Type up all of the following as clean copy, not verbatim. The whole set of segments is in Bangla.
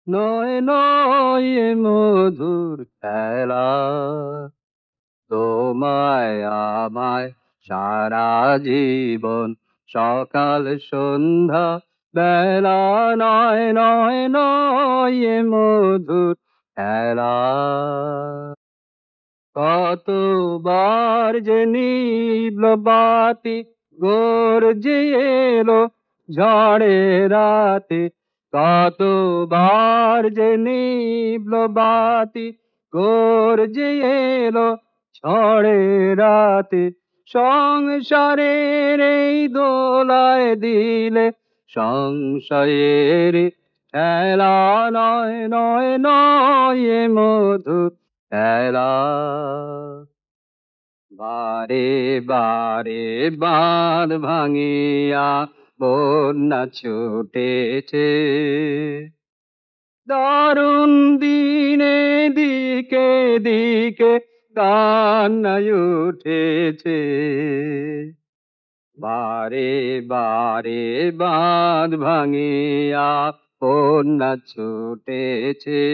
নয় নয় এ মধুর খেলা, তোমায় আমায় সারা জীবন সকাল সন্ধ্যা বেলা, নয় নয় নয় এ মধুর খেলা। কতবার যে নিভল বাতি গর্জে এলো ঝড়ে রাতে, কতবার যে নিভল বাতি গর্জে এলো ঝড়ে রাতে, সংসারের এই দোলায় দিলে সংশয়ের ঠেলা, নয় নয় নয় এ মধুর খেলা। বারে বারে বাঁধ ভাঙিয়া বন্যা ছুটেছে, দারুণ দিনে দিকে দিকে কান্নায় উঠেছে। বারে বারে বাঁধ ভাঙিয়া বন্যা ছুটেছে,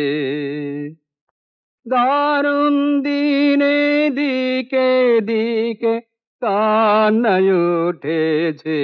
দারুণ দিনে দিকে দিকে কান্নায় উঠেছে।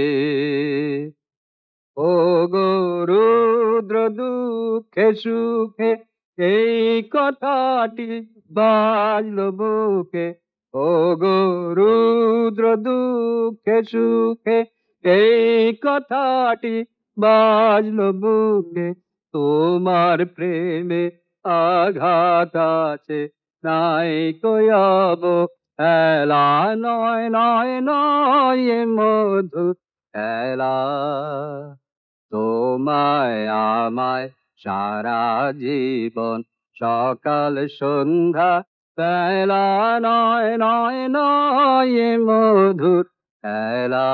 ও গো রুদ্র দুঃখে সুখে এই কথাটি বাজলো বুকে, ও গো রুদ্র দুঃখে সুখে এই কথাটি বাজলো বুকে, তোমার প্রেমে আঘাত আছে নাই কয়াব এলা, নয় নয় নয় এ মধুর খেলা। তোমায় আমায় সারা জীবন সকাল সন্ধ্যা বেলা, নয় নয় নয় এ মধুর খেলা।